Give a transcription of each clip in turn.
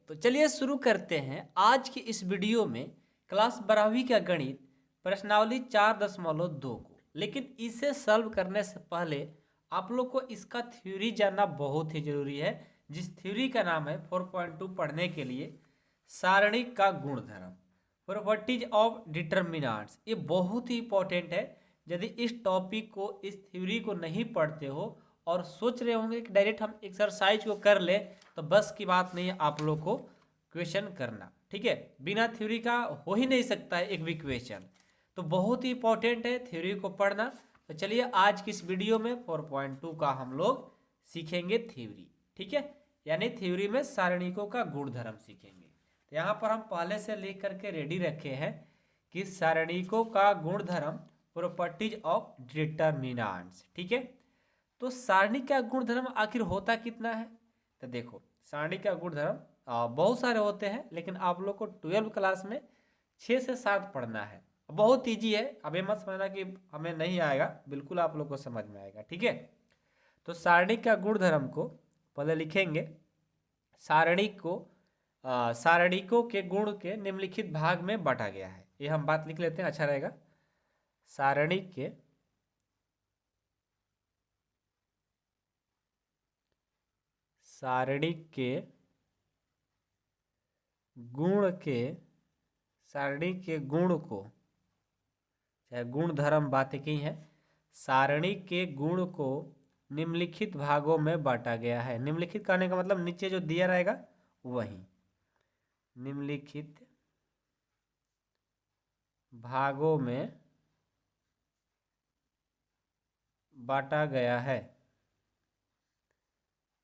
तो चलिए शुरू करते हैं आज की इस वीडियो में क्लास 12वीं का गणित प्रश्नावली 4.2 को। लेकिन इसे सॉल्व करने से पहले आप लोग को इसका थ्योरी जानना बहुत ही जरूरी है, जिस थ्योरी का नाम है 4.2 पढ़ने के लिए सारणी का गुणधर्म, प्रॉपर्टीज ऑफ डिटर्मिनेंट्स। ये बहुत ही इंपॉर्टेंट है। यदि इस टॉपिक को, इस थ्योरी को नहीं पढ़ते हो और सोच रहे होंगे कि डायरेक्ट हम एक्सरसाइज को कर ले, तो बस की बात नहीं है आप लोग को क्वेश्चन करना। ठीक है, बिना थ्योरी का हो ही नहीं सकता है एक भी क्वेश्चन। तो बहुत ही इंपॉर्टेंट है थ्योरी को पढ़ना। तो चलिए आज की इस वीडियो में 4.2 का हम लोग सीखेंगे थ्योरी। ठीक है, यानी थ्योरी में सारणिकों का गुणधर्म सीखेंगे। तो यहाँ पर हम पहले से लिख करके रेडी रखे हैं कि सारणिकों का गुणधर्म, प्रॉपर्टीज ऑफ डिटर्मिनेंट्स। ठीक है, तो सारणी का गुणधर्म आखिर होता कितना है? तो देखो, सारणी का गुणधर्म बहुत सारे होते हैं, लेकिन आप लोग को 12 क्लास में 6 से 7 पढ़ना है। बहुत ईजी है, अब ये मत समझना कि हमें नहीं आएगा, बिल्कुल आप लोग को समझ में आएगा। ठीक है, तो सारणी का गुणधर्म को पहले लिखेंगे। सारणी को सारणिकों के गुण के निम्नलिखित भाग में बांटा गया है। ये हम बात लिख लेते हैं, अच्छा रहेगा। सारणी के गुण के सारणी के गुण को, चाहे गुणधर्म बात एक ही है, सारणी के गुण को निम्नलिखित भागों में बांटा गया है। निम्नलिखित कहने का मतलब नीचे जो दिया रहेगा वही निम्नलिखित भागों में बांटा गया है।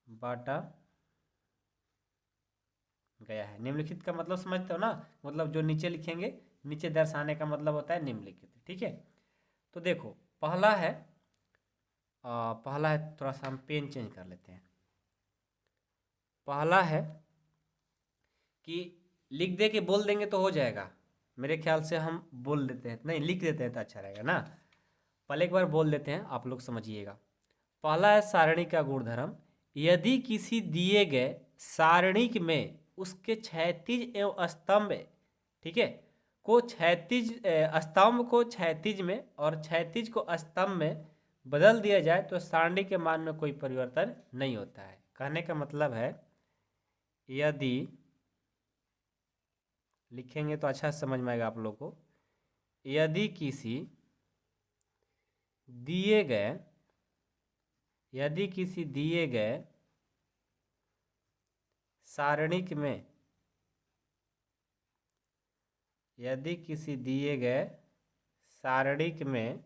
बांटा गया है, निम्नलिखित का मतलब समझते हो ना? मतलब जो नीचे लिखेंगे, नीचे दर्शाने का मतलब होता है निम्नलिखित। ठीक है, तो देखो पहला है, थोड़ा सा हम पेन चेंज कर लेते हैं। पहला है कि लिख दे के बोल देंगे तो हो जाएगा। मेरे ख्याल से हम बोल देते हैं, नहीं लिख देते हैं तो अच्छा रहेगा ना। पहले एक बार बोल देते हैं, आप लोग समझिएगा। पहला है सारणी का गुणधर्म। यदि किसी दिए गए सारणिक में उसके क्षैतिज एवं स्तंभ, ठीक है, को क्षैतिज स्तंभ को क्षैतिज में और क्षैतिज को स्तंभ में बदल दिया जाए तो सारणी के मान में कोई परिवर्तन नहीं होता है। कहने का मतलब है, यदि लिखेंगे तो अच्छा समझ में आएगा आप लोग को। यदि किसी दिए गए सारणिक में, यदि किसी दिए गए सारणिक में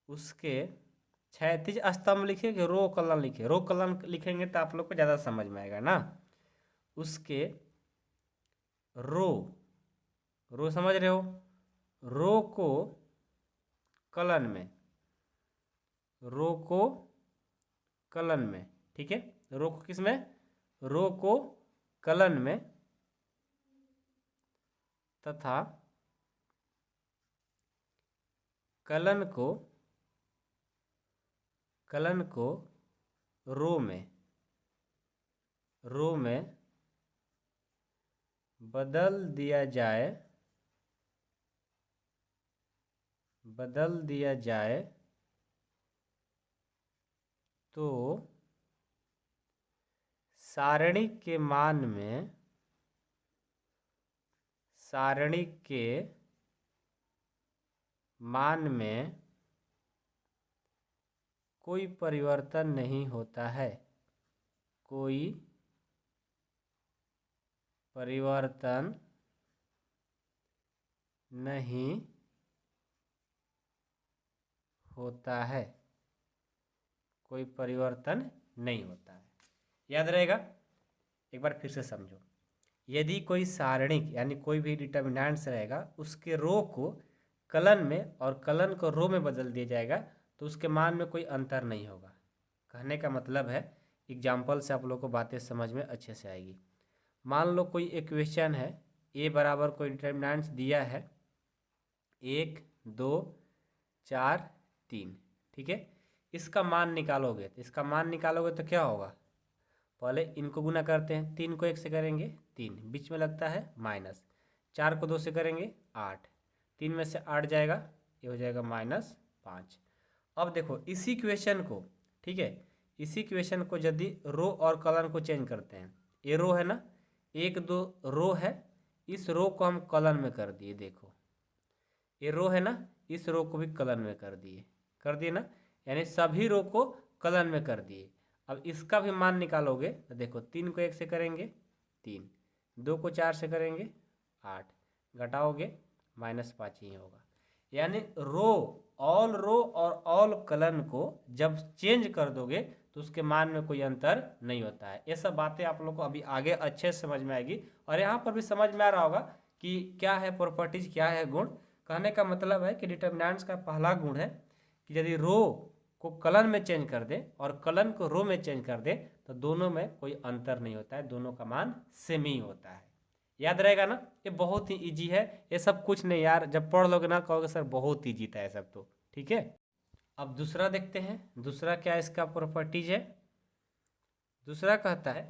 उसके क्षैतिज स्तंभ लिखेंगे, रो कॉलम लिखे, रो कॉलम लिखेंगे तो आप लोग को ज़्यादा समझ में आएगा ना। उसके रो समझ रहे हो, रो को कलन में, रो को कलन में, ठीक है, रो को किस में, रो को कलन में, तथा कलन को रो में बदल दिया जाए तो सारणी के मान में कोई परिवर्तन नहीं होता है। कोई परिवर्तन नहीं होता है। कोई परिवर्तन नहीं होता है। याद रहेगा? एक बार फिर से समझो। यदि कोई सारणिक यानी कोई भी डिटर्मिनेंट्स रहेगा, उसके रो को कलन में और कलन को रो में बदल दिया जाएगा तो उसके मान में कोई अंतर नहीं होगा। कहने का मतलब है, एग्जाम्पल से आप लोग को बातें समझ में अच्छे से आएगी। मान लो कोई इक्वेशन है, ए बराबर कोई डिटर्मिनेंट्स दिया है 1 2 4 3, ठीक है। इसका मान निकालोगे तो क्या होगा? पहले इनको गुना करते हैं, 3 को 1 से करेंगे 3, बीच में लगता है माइनस, 4 को 2 से करेंगे 8, 3 में से 8 जाएगा, ये हो जाएगा -5। अब देखो इसी क्वेश्चन को, ठीक है, इसी क्वेश्चन को यदि रो और कॉलम को चेंज करते हैं, ये रो है ना, 1 2 रो है, इस रो को हम कॉलम में कर दिए, देखो ये रो है ना, इस रो को भी कॉलम में कर दिए ना, यानी सभी रो को कॉलम में कर दिए। अब इसका भी मान निकालोगे तो देखो 3 को 1 से करेंगे 3, 2 को 4 से करेंगे 8, घटाओगे -5 ही होगा। यानी रो और ऑल कलन को जब चेंज कर दोगे तो उसके मान में कोई अंतर नहीं होता है। ये सब बातें आप लोग को अभी आगे अच्छे से समझ में आएगी, और यहाँ पर भी समझ में आ रहा होगा कि क्या है प्रॉपर्टीज, क्या है गुण। कहने का मतलब है कि डिटर्मिनेंट्स का पहला गुण है कि यदि रो को कलन में चेंज कर दे और कलन को रो में चेंज कर दे तो दोनों में कोई अंतर नहीं होता है, दोनों का मान सेम ही होता है। याद रहेगा ना, ये बहुत ही इजी है, ये सब कुछ नहीं यार, जब पढ़ लोगे ना कहोगे सर बहुत इजी था ये सब तो, ठीक है। अब दूसरा देखते हैं, दूसरा क्या इसका प्रॉपर्टीज है। दूसरा कहता है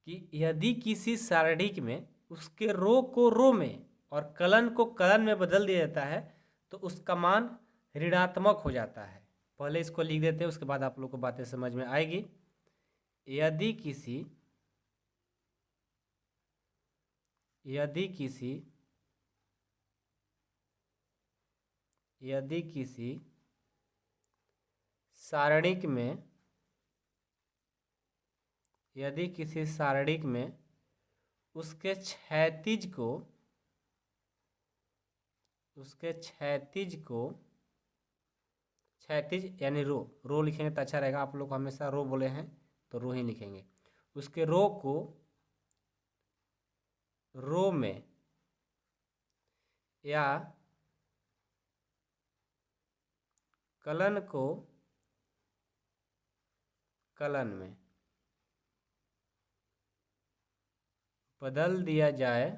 कि यदि किसी सारणिक में उसके रो को रो में और कलन को कलन में बदल दिया जाता है तो उसका मान ऋणात्मक हो जाता है। पहले इसको लिख देते हैं, उसके बाद आप लोग को बातें समझ में आएगी। यदि किसी सारणिक में उसके क्षैतिज यानी रो लिखेंगे तो अच्छा रहेगा, आप लोग हमेशा रो बोले हैं तो रो ही लिखेंगे। उसके रो को रो में या कलन को कलन में बदल दिया जाए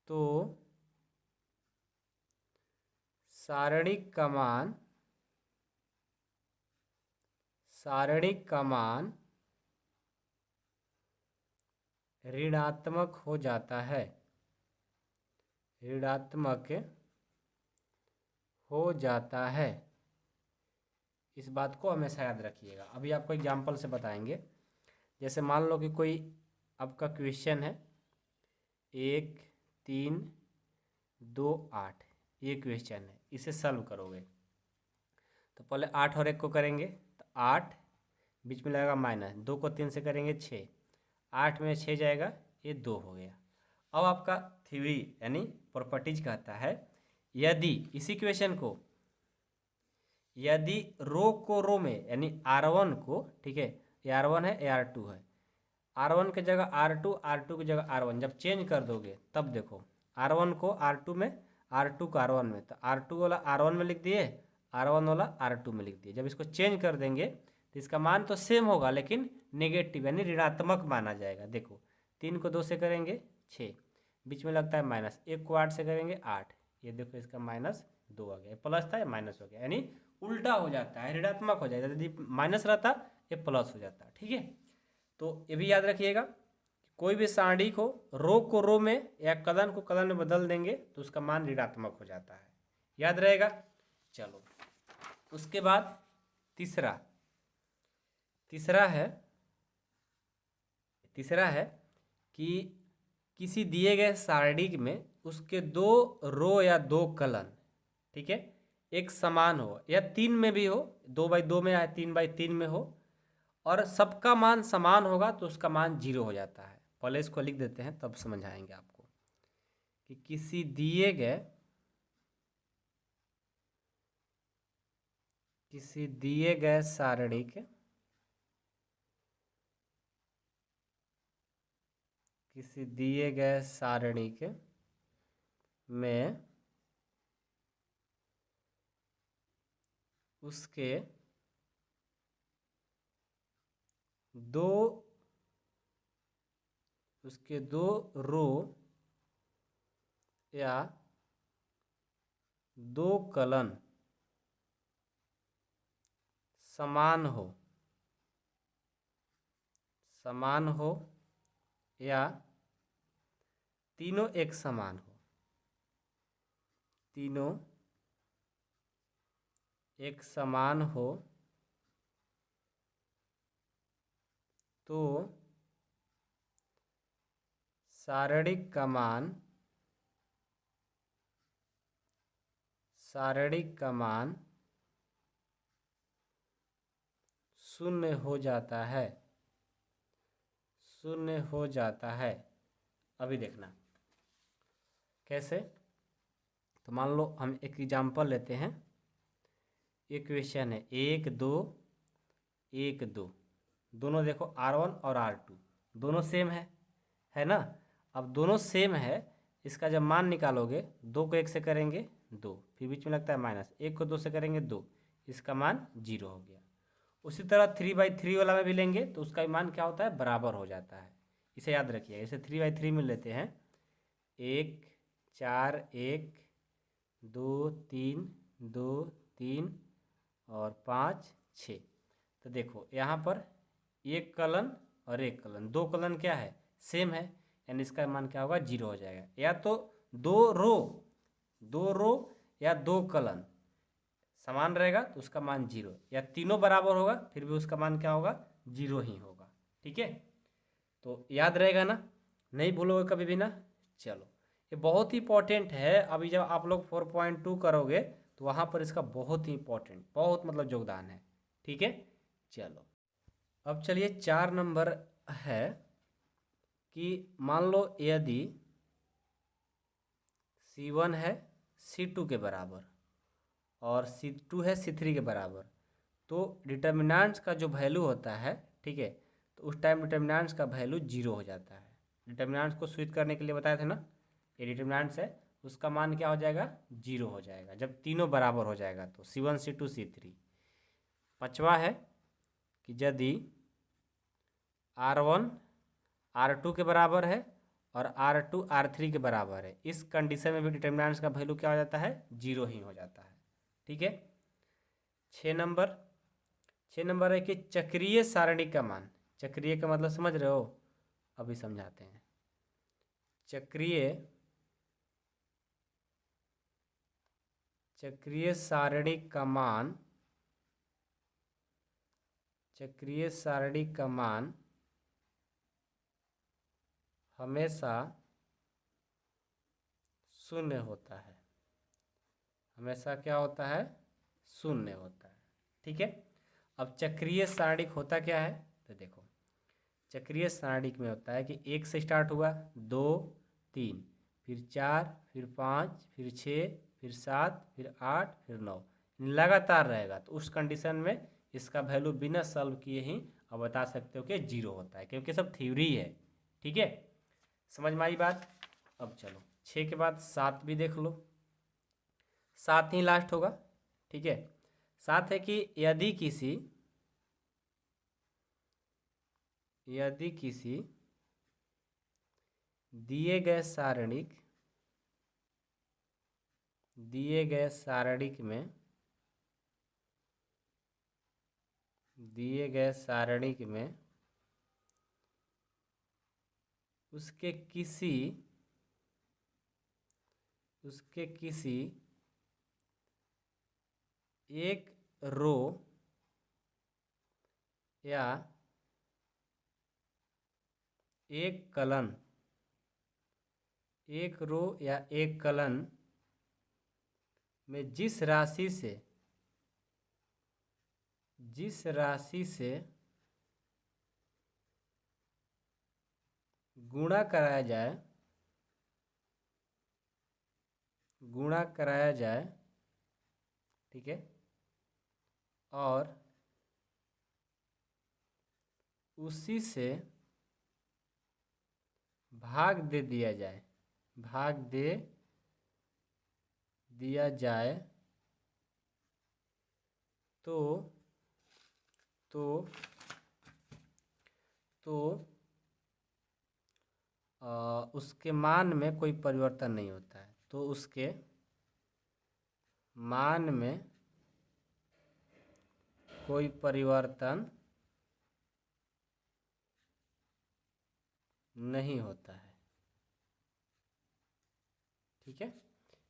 तो सारणिक का मान ऋणात्मक हो जाता है, इस बात को हमेशा याद रखिएगा। अभी आपको एग्जाम्पल से बताएंगे। जैसे मान लो कि कोई आपका क्वेश्चन है 1 3 2 8, ये क्वेश्चन है, इसे सॉल्व करोगे तो पहले 8 और 1 को करेंगे तो 8, बीच में लगेगा माइनस, 2 को 3 से करेंगे 6, 8 में 6 जाएगा, ये 2 हो गया। अब आपका थ्योरी यानी प्रॉपर्टीज कहता है यदि इसी क्वेश्चन को यदि रो को रो में यानी R1 को, ठीक है, ये R1 है ये R2 है, R1 की जगह R2, R2 की जगह R1 जब चेंज कर दोगे तब देखो R1 को R2 में, R2 को R1 में, तो R2 वाला R1 में लिख दिए, R1 वाला R2 में लिख दिए। जब इसको चेंज कर देंगे तो इसका मान तो सेम होगा लेकिन नेगेटिव यानी ऋणात्मक माना जाएगा। देखो 3 को 2 से करेंगे 6, बीच में लगता है माइनस, 1 को 8 से करेंगे 8, ये देखो इसका -2 आ गया, प्लस था ये माइनस हो गया, यानी उल्टा हो जाता है, ऋणात्मक हो जाएगा। यदि माइनस रहता ये प्लस हो जाता, ठीक है। तो ये भी याद रखिएगा, कोई भी सारणी को रो में या कलन को कलन में बदल देंगे तो उसका मान ऋणात्मक हो जाता है, याद रहेगा। चलो उसके बाद तीसरा है कि किसी दिए गए सारणी में उसके 2 रो या 2 कलन, ठीक है, एक समान हो या 3 में भी हो, 2/2 में या 3/3 में हो और सबका मान समान होगा तो उसका मान 0 हो जाता है। पहले इसको लिख देते हैं तब समझ आएंगे आपको कि किसी दिए गए सारणिक में उसके 2 रो या दो कलन समान हो या तीनों एक समान हो, तीनों एक समान हो तो सारणिक का मान शून्य हो जाता है, शून्य हो जाता है। अभी देखना कैसे। तो मान लो हम एक एग्जाम्पल लेते हैं। इक्वेशन है 1 2 दोनों देखो R1 और R2 दोनों सेम है ना। अब दोनों सेम है, इसका जब मान निकालोगे 2 को 1 से करेंगे 2, फिर बीच में लगता है माइनस, 1 को 2 से करेंगे 2, इसका मान 0 हो गया। उसी तरह 3/3 वाला में भी लेंगे तो उसका भी मान क्या होता है, बराबर हो जाता है। इसे याद रखिए। इसे 3/3 में लेते हैं 1 4 1 2 3 2 3 और 5 6। तो देखो यहाँ पर एक कलन और एक कलन, दो कलन क्या है, सेम है, यानी इसका मान क्या होगा, 0 हो जाएगा। या तो दो रो या दो कलन समान रहेगा तो उसका मान 0, या तीनों बराबर होगा फिर भी उसका मान क्या होगा, 0 ही होगा। ठीक है, तो याद रहेगा ना, नहीं भूलोगे कभी भी ना। चलो, ये बहुत ही इंपॉर्टेंट है। अभी जब आप लोग 4.2 करोगे तो वहाँ पर इसका बहुत ही इंपॉर्टेंट, बहुत मतलब योगदान है। ठीक है, चलो अब चलिए 4 नंबर है कि मान लो यदि C1 है C2 के बराबर और C2 है C3 के बराबर, तो डिटर्मिनेंट्स का जो वैल्यू होता है, ठीक है, तो उस टाइम डिटर्मिनेंट्स का वैल्यू 0 हो जाता है। डिटर्मिनेंट्स को स्विच करने के लिए बताए थे ना, ये डिटर्मिनेंट्स है, उसका मान क्या हो जाएगा, 0 हो जाएगा जब तीनों बराबर हो जाएगा। तो C1 C2 C3। पांचवा है कि यदि R1 R2 के बराबर है और R2 R3 के बराबर है, इस कंडीशन में भी डिटर्मिनेंट्स का वैल्यू क्या हो जाता है, 0 ही हो जाता है। ठीक है, 6 नंबर है कि चक्रीय सारणी का मान, चक्रीय का मतलब समझ रहे हो, अभी समझाते हैं। चक्रीय सारणी का मान हमेशा शून्य होता है, हमेशा क्या होता है, शून्य होता है। ठीक है, अब चक्रीय सारणिक होता क्या है, तो देखो चक्रीय सारणिक में होता है कि 1 से स्टार्ट हुआ, 2 3 फिर 4 फिर 5 फिर 6 फिर 7 फिर 8 फिर 9, लगातार रहेगा। तो उस कंडीशन में इसका वैल्यू बिना सॉल्व किए ही अब बता सकते हो कि 0 होता है, क्योंकि सब थ्योरी है। ठीक है, समझ में आई बात। अब चलो 6 के बाद 7 भी देख लो, 7 ही लास्ट होगा। ठीक है, 7 है कि यदि किसी दिए गए सारणिक में उसके किसी एक रो या एक कलन में जिस राशि से गुणा कराया जाए, ठीक है, और उसी से भाग दे दिया जाए तो उसके मान में कोई परिवर्तन नहीं होता है, तो उसके मान में कोई परिवर्तन नहीं होता है। ठीक है,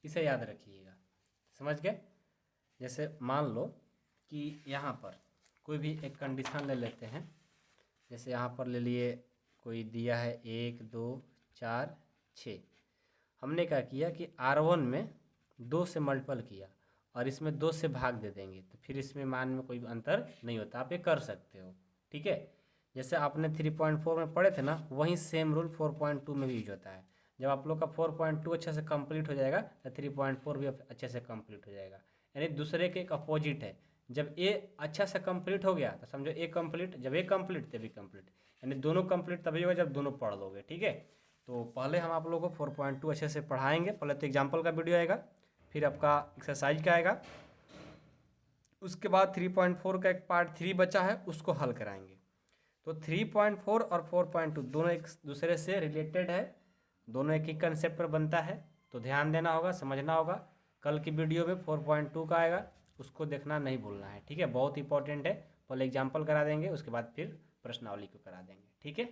इसे याद रखिएगा, समझ गए। जैसे मान लो कि यहाँ पर कोई भी एक कंडीशन ले लेते हैं। जैसे यहाँ पर ले लिए, कोई दिया है 1 2 4 6। हमने क्या किया कि R1 में 2 से मल्टीपल किया और इसमें 2 से भाग दे देंगे, तो फिर इसमें मान में कोई अंतर नहीं होता। आप ये कर सकते हो। ठीक है, जैसे आपने 3.4 में पढ़े थे ना, वही सेम रूल 4.2 में भी यूज होता है। जब आप लोग का 4.2 अच्छे से कंप्लीट हो जाएगा तो 3.4 भी अच्छे से कंप्लीट हो जाएगा। यानी दूसरे के एक अपोजिट है। जब ए अच्छा से कंप्लीट हो गया तो समझो ए कंप्लीट, जब ए कंप्लीट तभी कंप्लीट, यानी दोनों कंप्लीट तभी होगा जब दोनों पढ़ लोगे। ठीक है, तो पहले हम आप लोगों को 4.2 अच्छे से पढ़ाएंगे। पहले तो एग्जाम्पल का वीडियो आएगा, फिर आपका एक्सरसाइज का आएगा, उसके बाद 3.4 का एक पार्ट 3 बचा है, उसको हल कराएंगे। तो 3.4 और 4.2 दोनों एक दूसरे से रिलेटेड है, दोनों एक ही कंसेप्ट पर बनता है। तो ध्यान देना होगा, समझना होगा। कल की वीडियो में 4.2 का आएगा, उसको देखना नहीं भूलना है। ठीक है, बहुत इंपॉर्टेंट है। पहले एग्जाम्पल करा देंगे, उसके बाद फिर प्रश्नावली को करा देंगे। ठीक है।